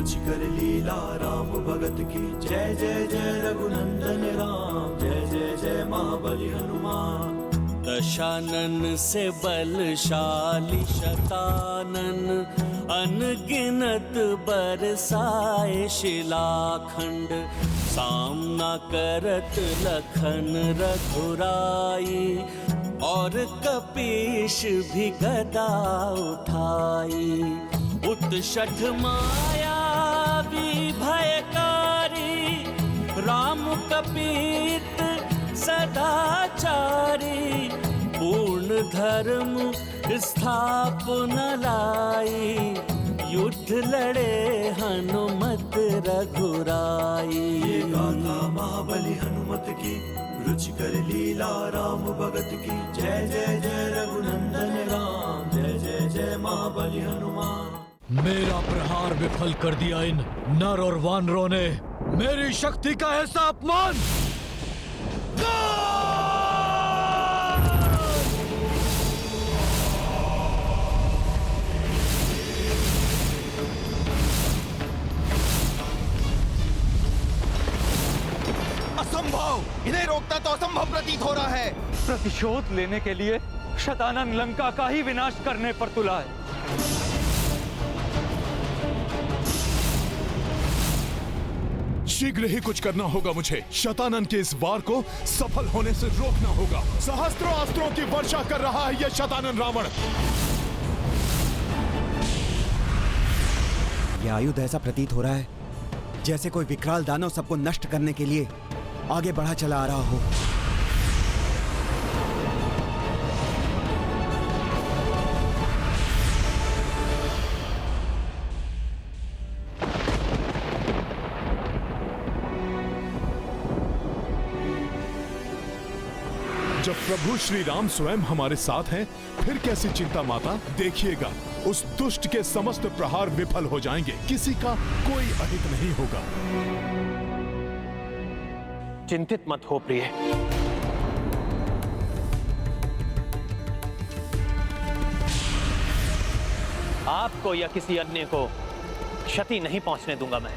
रुचिकर लीला राम भगत की। जय जय जय रघुनंदन राम, जय जय जय महाबली हनुमान। दशानन से बलशाली शतानन, अनगिनत बरसाए शिलाखंड। सामना करत लखन रघुराई, और कपीश भी गदा उठाई। उत्षठ माया भयकारी, राम कपीत सदाचारी। पूर्ण धर्म स्थापना लाई, युद्ध लड़े हनुमत रघुराई। ये गाथा महाबली हनुमत की, रुचिकर लीला राम भगत की। जय जय जय रघुनंदन राम, जय जय जय महाबली हनुमान। मेरा प्रहार विफल कर दिया इन नर और वानरों ने, मेरी शक्ति का ऐसा अपमान। असंभव! इन्हें रोकना तो असंभव प्रतीत हो रहा है। प्रतिशोध लेने के लिए शतानन लंका का ही विनाश करने पर तुला है। शीघ्र ही कुछ करना होगा मुझे। शतानन के इस वार को सफल होने से रोकना होगा। सहस्त्रों अस्त्रों की वर्षा कर रहा है यह शतानन रावण। यह आयुध ऐसा प्रतीत हो रहा है जैसे कोई विकराल दानव सबको नष्ट करने के लिए आगे बढ़ा चला आ रहा हो। जब प्रभु श्री राम स्वयं हमारे साथ हैं, फिर कैसी चिंता माता। देखिएगा, उस दुष्ट के समस्त प्रहार विफल हो जाएंगे, किसी का कोई अहित नहीं होगा। चिंतित मत हो प्रिय, आपको या किसी अन्य को क्षति नहीं पहुंचने दूंगा मैं।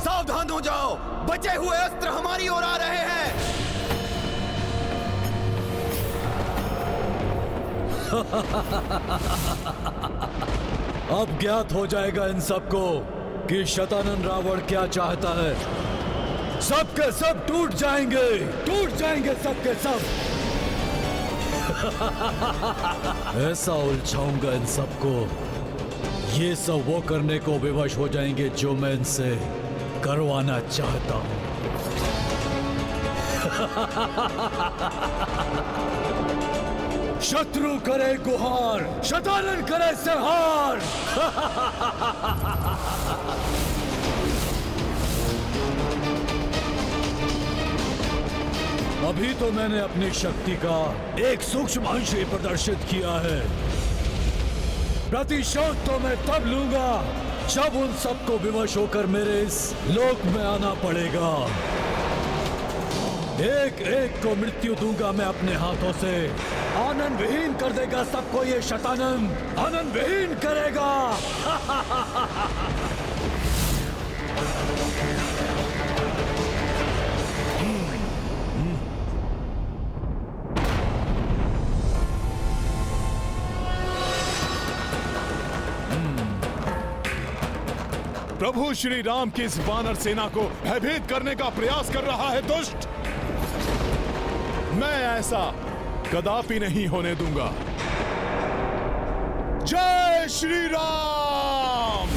सावधान हो जाओ, बचे हुए अस्त्र हमारी ओर आ रहे हैं। अब ज्ञात हो जाएगा इन सबको कि शतानन रावण क्या चाहता है। सबके सब टूट जाएंगे सबके सब। ऐसा उलझाऊंगा इन सबको, ये सब वो करने को विवश हो जाएंगे जो मैं इनसे करवाना चाहता हूं। शत्रु करे गुहार, शतानन करे संहार। अभी तो मैंने अपनी शक्ति का एक सूक्ष्म अंश ही प्रदर्शित किया है। प्रतिशोध तो मैं तब लूंगा जब उन सबको विवश होकर मेरे इस लोक में आना पड़ेगा। एक एक को मृत्यु दूंगा मैं अपने हाथों से। आनंद विहीन कर देगा सबको ये शतानंद, आनंद विहीन करेगा। प्रभु श्री राम की इस वानर सेना को भयभीत करने का प्रयास कर रहा है दुष्ट। मैं ऐसा कदापि नहीं होने दूंगा। जय श्री राम।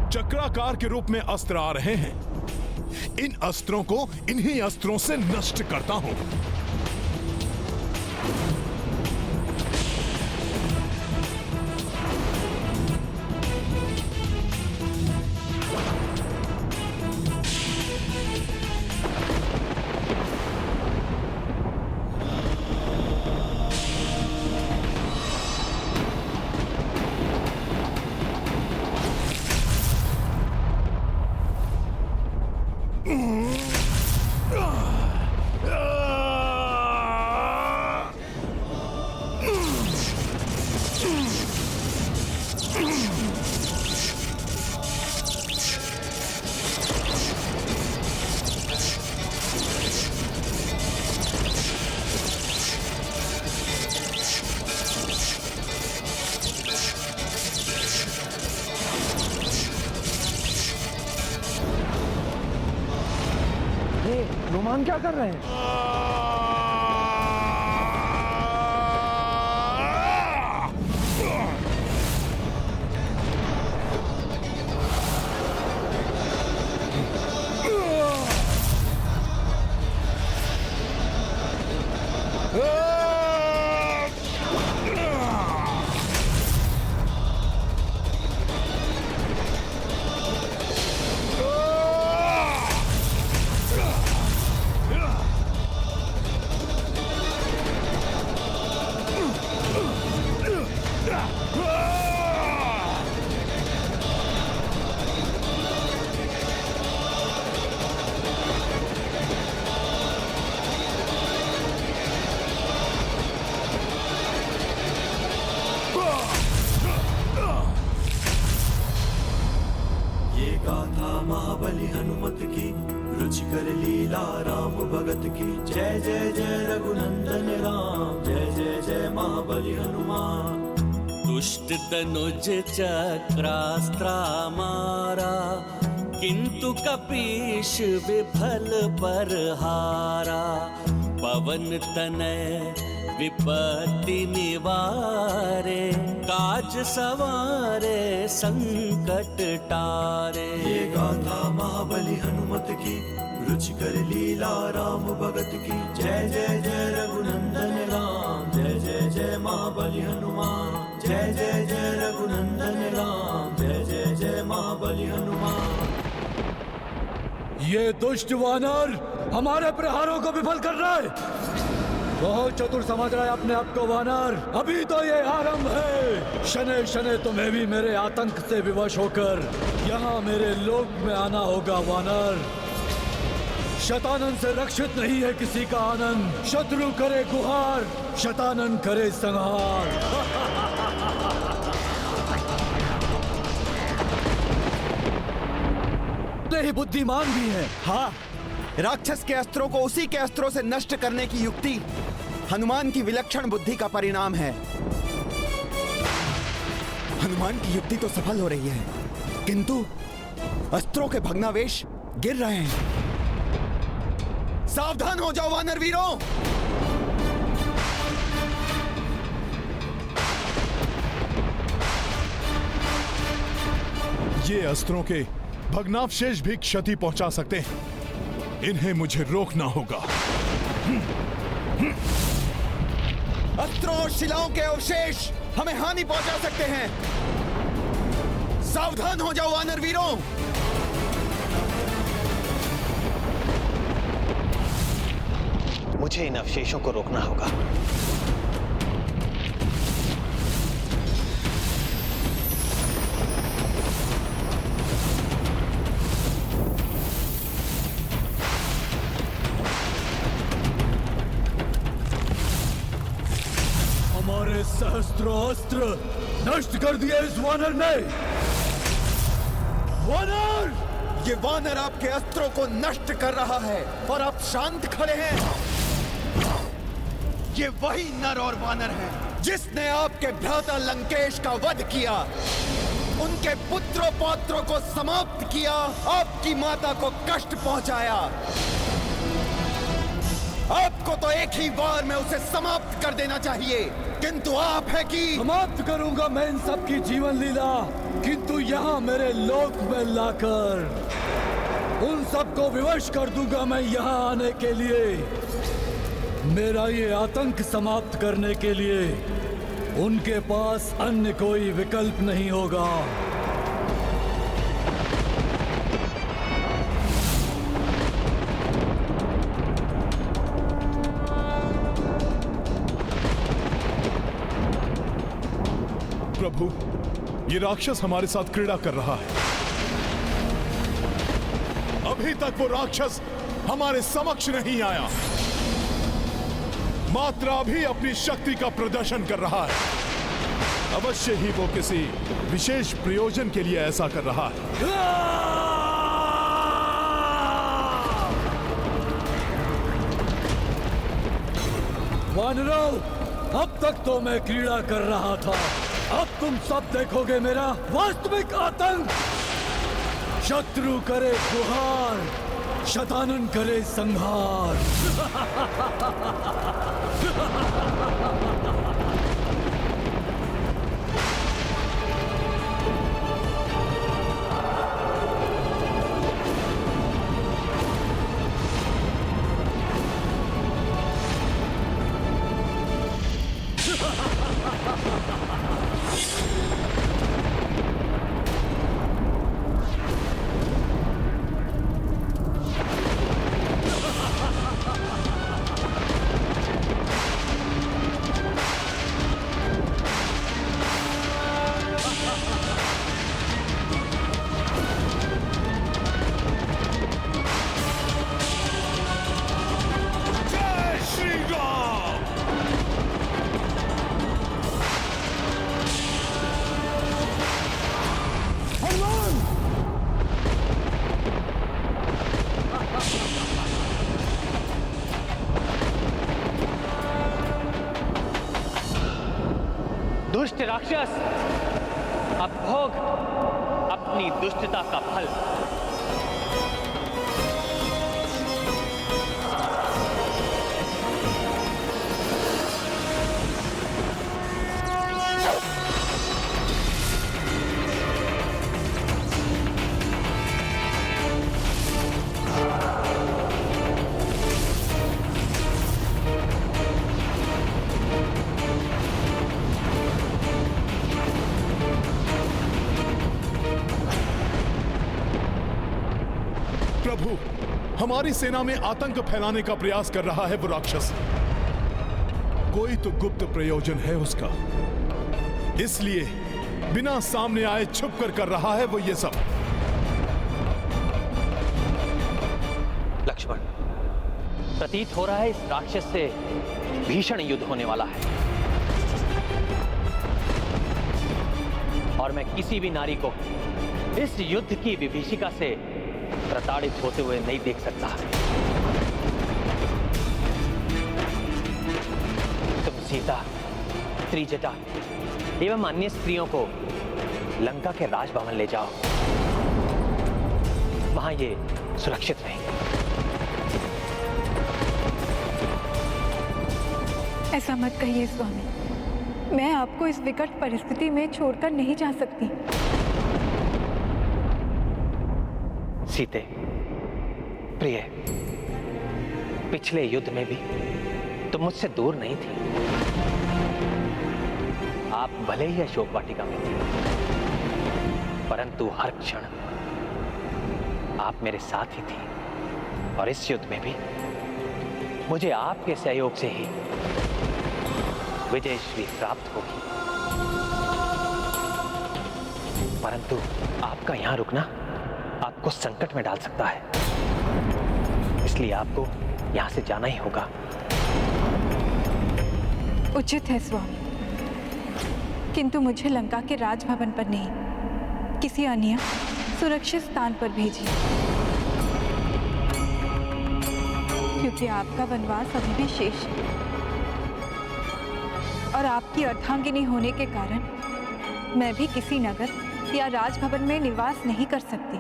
चक्राकार के रूप में अस्त्र आ रहे हैं। इन अस्त्रों को इन्हीं अस्त्रों से नष्ट करता हूं। हनुमान क्या कर रहे हैं? महाबली हनुमत की, रुचिकर लीला राम भगत की। जय जय जय रघुनंदन राम, जय जय जय महाबली हनुमान। दुष्ट तनुज चक्रास्त्रा मारा, किंतु कपीश विफल पर हारा। पवन तनय विपत्ति निवारे, काज सवारे संकट टारे। ये गाथा महाबली हनुमत की, रुचिकर लीला राम भगत की। जय जय जय रघुनंदन राम, जय जय जय महाबली हनुमान। जय जय जय रघुनंदन राम, जय जय जय महाबली हनुमान। ये दुष्ट वानर हमारे प्रहारों को विफल कर रहा है। बहुत चतुर समझ रहा है अपने आप को वानर। अभी तो ये आरंभ है। शनै शनै तुम्हें भी मेरे आतंक से विवश होकर यहाँ मेरे लोक में आना होगा वानर। शतानन से रक्षित नहीं है किसी का आनंद। शत्रु करे गुहार, शतानन करे संहार। ही बुद्धिमान भी है। हाँ, राक्षस के अस्त्रों को उसी के अस्त्रों से नष्ट करने की युक्ति हनुमान की विलक्षण बुद्धि का परिणाम है। हनुमान की युक्ति तो सफल हो रही है, किंतु अस्त्रों के भग्नावेश गिर रहे हैं। सावधान हो जाओ वानर वीरों। ये अस्त्रों के भग्नावशेष भी क्षति पहुंचा सकते हैं। इन्हें मुझे रोकना होगा। अस्त्रों और शिलाओं के अवशेष हमें हानि पहुंचा सकते हैं। सावधान हो जाओ वानर वीरों। मुझे इन अवशेषों को रोकना होगा। हमारे सहस्त्रों अस्त्र नष्ट कर दिए इस वानर ने। वानर! ये वानर आपके अस्त्रों को नष्ट कर रहा है और आप शांत खड़े हैं। ये वही नर और वानर है जिसने आपके भ्राता लंकेश का वध किया, उनके पुत्रों पौत्रों को समाप्त किया, आपकी माता को कष्ट पहुंचाया। आपको तो एक ही बार में उसे समाप्त कर देना चाहिए, किंतु आप है कि समाप्त करूंगा मैं इन सब की जीवन लीला, किंतु यहाँ मेरे लोक में लाकर उन सबको विवश कर दूंगा मैं यहाँ आने के लिए। मेरा ये आतंक समाप्त करने के लिए उनके पास अन्य कोई विकल्प नहीं होगा। प्रभु, ये राक्षस हमारे साथ क्रीड़ा कर रहा है। अभी तक वो राक्षस हमारे समक्ष नहीं आया, मात्र अभी अपनी शक्ति का प्रदर्शन कर रहा है। अवश्य ही वो किसी विशेष प्रयोजन के लिए ऐसा कर रहा है। वानरों, अब तक तो मैं क्रीड़ा कर रहा था, अब तुम सब देखोगे मेरा वास्तविक आतंक। शत्रु करे गुहार, शतानन करे संहार। दुष्ट राक्षस, अब भोग अपनी दुष्टता का फल। प्रभु, हमारी सेना में आतंक फैलाने का प्रयास कर रहा है वो राक्षस। कोई तो गुप्त प्रयोजन है उसका, इसलिए बिना सामने आए छुप कर रहा है वो ये सब। लक्ष्मण, प्रतीत हो रहा है इस राक्षस से भीषण युद्ध होने वाला है, और मैं किसी भी नारी को इस युद्ध की विभीषिका से प्रताड़ित होते हुए नहीं देख सकता। तुम सीता, त्रिजटा एवं अन्य स्त्रियों को लंका के राजभवन ले जाओ, वहां ये सुरक्षित रहेंगे। ऐसा मत कहिए स्वामी, मैं आपको इस विकट परिस्थिति में छोड़कर नहीं जा सकती। सीते, प्रिय, पिछले युद्ध में भी तुम मुझसे दूर नहीं थी। आप भले ही अशोक वाटिका में थी, परंतु हर क्षण आप मेरे साथ ही थी और इस युद्ध में भी मुझे आपके सहयोग से ही विजयश्री प्राप्त होगी। परंतु आपका यहां रुकना आपको संकट में डाल सकता है, इसलिए आपको यहां से जाना ही होगा। उचित है स्वामी, किंतु मुझे लंका के राजभवन पर नहीं, किसी अन्य सुरक्षित स्थान पर भेजिए, क्योंकि आपका वनवास अभी भी शेष है और आपकी अर्धांगिनी होने के कारण मैं भी किसी नगर या राजभवन में निवास नहीं कर सकती।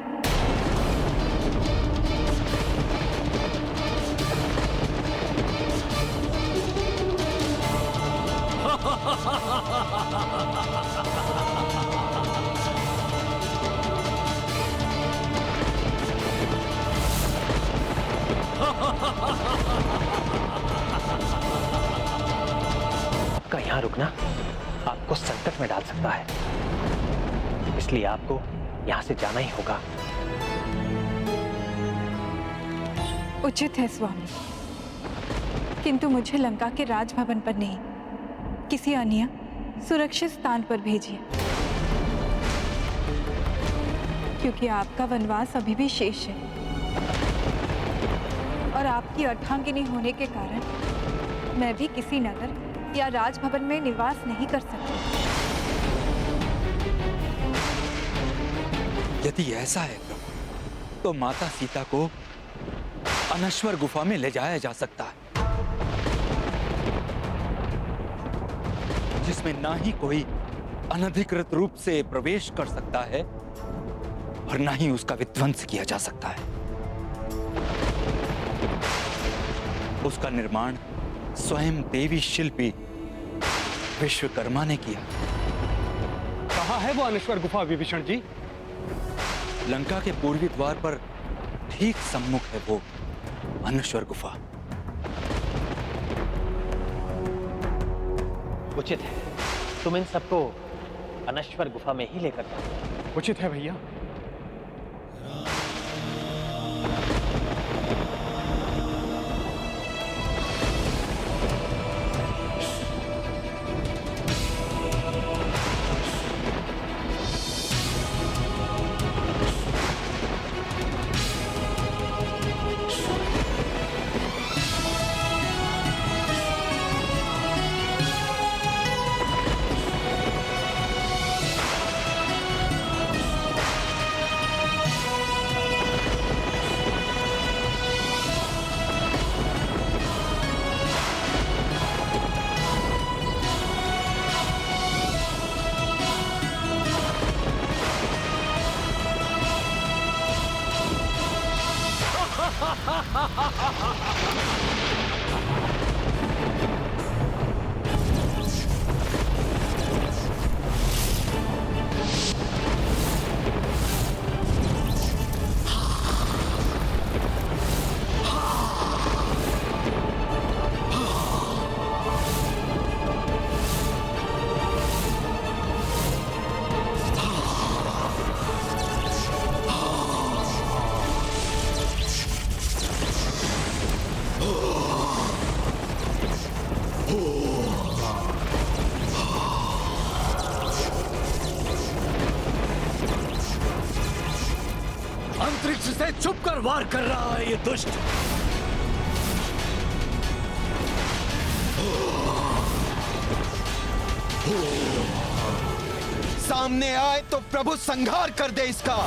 आपका यहां रुकना आपको संकट में डाल सकता है, इसलिए आपको यहां से जाना ही होगा। उचित है स्वामी, किंतु मुझे लंका के राजभवन पर नहीं, किसी अन्य सुरक्षित स्थान पर भेजिए, क्योंकि आपका वनवास अभी भी शेष है और आपकी अर्धांगिनी होने के कारण मैं भी किसी नगर या राजभवन में निवास नहीं कर सकती। यदि ऐसा है तो माता सीता को अनश्वर गुफा में ले जाया जा सकता है, जिसमें ना ही कोई अनधिकृत रूप से प्रवेश कर सकता है और ना ही उसका विध्वंस किया जा सकता है। उसका निर्माण स्वयं देवी शिल्पी विश्वकर्मा ने किया। कहाँ है वो अनश्वर गुफा विभीषण जी? लंका के पूर्वी द्वार पर ठीक सम्मुख है वो अनश्वर गुफा। उचित है, तुम इन सबको अनश्वर गुफा में ही लेकर जाओ। उचित है भैया। अंतरिक्ष से छुप कर वार कर रहा है ये दुष्ट। सामने आए तो प्रभु संहार कर दे इसका।